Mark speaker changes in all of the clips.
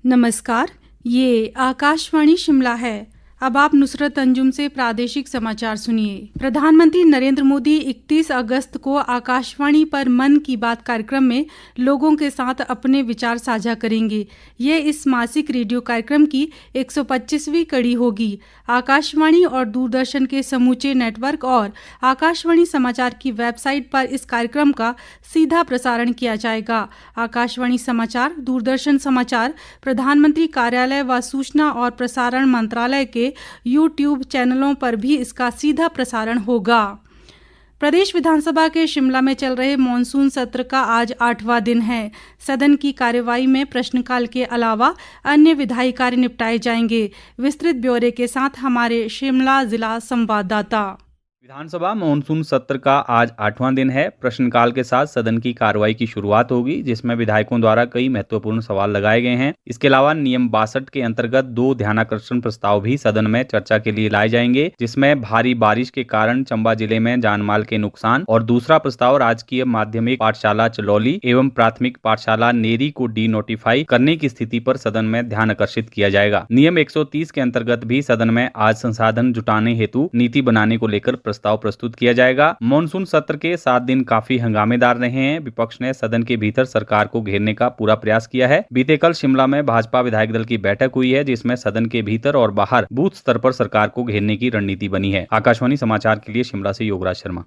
Speaker 1: नमस्कार, ये आकाशवाणी शिमला है। अब आप नुसरत अंजुम से प्रादेशिक समाचार सुनिए। प्रधानमंत्री नरेंद्र मोदी 31 अगस्त को आकाशवाणी पर मन की बात कार्यक्रम में लोगों के साथ अपने विचार साझा करेंगे। ये इस मासिक रेडियो कार्यक्रम की 125वीं कड़ी होगी। आकाशवाणी और दूरदर्शन के समूचे नेटवर्क और आकाशवाणी समाचार की वेबसाइट पर इस कार्यक्रम का सीधा प्रसारण किया जाएगा। आकाशवाणी समाचार, दूरदर्शन समाचार, प्रधानमंत्री कार्यालय व सूचना और प्रसारण मंत्रालय के YouTube चैनलों पर भी इसका सीधा प्रसारण होगा। प्रदेश विधानसभा के शिमला में चल रहे मॉनसून सत्र का आज 8वां दिन है। सदन की कार्यवाही में प्रश्नकाल के अलावा अन्य विधायी कार्य निपटाए जाएंगे। विस्तृत ब्यौरे के साथ हमारे शिमला जिला संवाददाता।
Speaker 2: विधानसभा मानसून सत्र का आज 8वां दिन है। प्रश्नकाल के साथ सदन की कार्रवाई की शुरुआत होगी, जिसमें विधायकों द्वारा कई महत्वपूर्ण सवाल लगाए गए हैं। इसके अलावा नियम 62 के अंतर्गत 2 ध्यानाकर्षण प्रस्ताव भी सदन में चर्चा के लिए लाए जाएंगे, जिसमें भारी बारिश के कारण चंबा जिले में जानमाल के नुकसान और दूसरा प्रस्ताव राजकीय माध्यमिक पाठशाला चलौली एवं प्राथमिक पाठशाला नेरी को डी नोटिफाई करने की स्थिति पर सदन में ध्यान आकर्षित किया जाएगा। नियम 130 के अंतर्गत भी सदन में आज संसाधन जुटाने हेतु नीति बनाने को लेकर प्रस्ताव प्रस्तुत किया जाएगा। मॉनसून सत्र के 7 दिन काफी हंगामेदार रहे हैं। विपक्ष ने सदन के भीतर सरकार को घेरने का पूरा प्रयास किया है। बीते कल शिमला में भाजपा विधायक दल की बैठक हुई है, जिसमें सदन के भीतर और बाहर बूथ स्तर पर सरकार को घेरने की रणनीति बनी है। आकाशवाणी समाचार के लिए शिमला से योगराज शर्मा।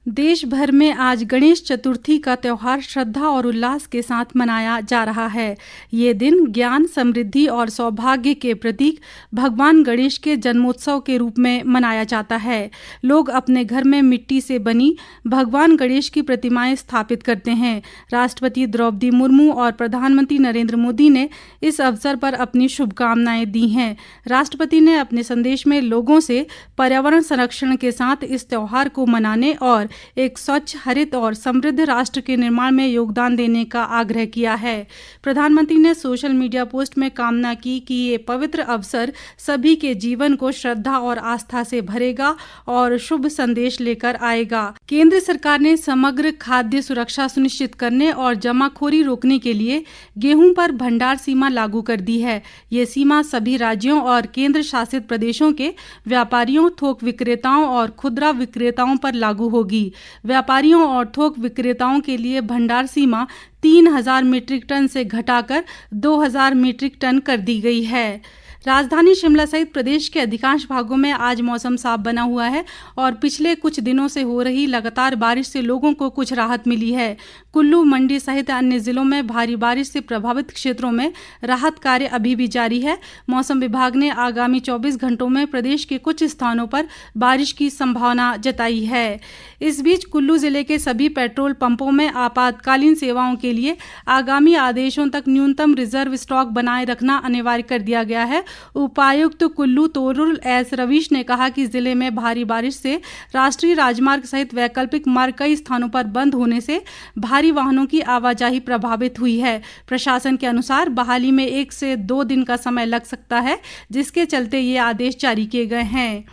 Speaker 1: देश भर में आज गणेश चतुर्थी का त्यौहार श्रद्धा और उल्लास के साथ मनाया जा रहा है। ये दिन ज्ञान, समृद्धि और सौभाग्य के प्रतीक भगवान गणेश के जन्मोत्सव के रूप में मनाया जाता है। लोग अपने घर में मिट्टी से बनी भगवान गणेश की प्रतिमाएं स्थापित करते हैं। राष्ट्रपति द्रौपदी मुर्मू और प्रधानमंत्री नरेंद्र मोदी ने इस अवसर पर अपनी शुभकामनाएं दी हैं। राष्ट्रपति ने अपने संदेश में लोगों से पर्यावरण संरक्षण के साथ इस त्यौहार को मनाने और एक स्वच्छ, हरित और समृद्ध राष्ट्र के निर्माण में योगदान देने का आग्रह किया है। प्रधानमंत्री ने सोशल मीडिया पोस्ट में कामना की कि ये पवित्र अवसर सभी के जीवन को श्रद्धा और आस्था से भरेगा और शुभ संदेश लेकर आएगा। केंद्र सरकार ने समग्र खाद्य सुरक्षा सुनिश्चित करने और जमाखोरी रोकने के लिए गेहूं पर भंडार सीमा लागू कर दी है। ये सीमा सभी राज्यों और केंद्र शासित प्रदेशों के व्यापारियों, थोक विक्रेताओं और खुदरा विक्रेताओं पर लागू होगी। व्यापारियों और थोक विक्रेताओं के लिए भंडार सीमा 3000 मीट्रिक टन से घटाकर 2000 मीट्रिक टन कर दी गई है। राजधानी शिमला सहित प्रदेश के अधिकांश भागों में आज मौसम साफ बना हुआ है और पिछले कुछ दिनों से हो रही लगातार बारिश से लोगों को कुछ राहत मिली है। कुल्लू, मंडी सहित अन्य जिलों में भारी बारिश से प्रभावित क्षेत्रों में राहत कार्य अभी भी जारी है। मौसम विभाग ने आगामी 24 घंटों में प्रदेश के कुछ स्थानों पर बारिश की संभावना जताई है। इस बीच कुल्लू जिले के सभी पेट्रोल पंपों में आपातकालीन सेवाओं के लिए आगामी आदेशों तक न्यूनतम रिजर्व स्टॉक बनाए रखना अनिवार्य कर दिया गया है। उपायुक्त कुल्लू तोरुल एस रवीश ने कहा कि जिले में भारी बारिश से राष्ट्रीय राजमार्ग सहित वैकल्पिक मार्ग कई स्थानों पर बंद होने से भारी वाहनों की आवाजाही प्रभावित हुई है। प्रशासन के अनुसार बहाली में 1 से 2 दिन का समय लग सकता है, जिसके चलते ये आदेश जारी किए गए हैं।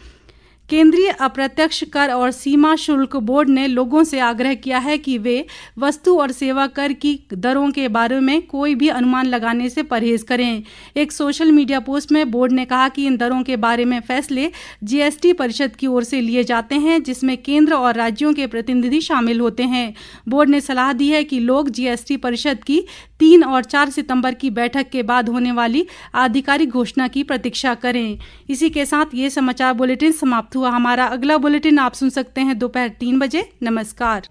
Speaker 1: केंद्रीय अप्रत्यक्ष कर और सीमा शुल्क बोर्ड ने लोगों से आग्रह किया है कि वे वस्तु और सेवा कर की दरों के बारे में कोई भी अनुमान लगाने से परहेज करें। एक सोशल मीडिया पोस्ट में बोर्ड ने कहा कि इन दरों के बारे में फैसले जीएसटी परिषद की ओर से लिए जाते हैं, जिसमें केंद्र और राज्यों के प्रतिनिधि शामिल होते हैं। बोर्ड ने सलाह दी है कि लोग जीएसटी परिषद की 3 और 4 सितंबर की बैठक के बाद होने वाली आधिकारिक घोषणा की प्रतीक्षा करें। इसी के साथ ये समाचार बुलेटिन समाप्त हुआ। हमारा अगला बुलेटिन आप सुन सकते हैं दोपहर 3 बजे। नमस्कार।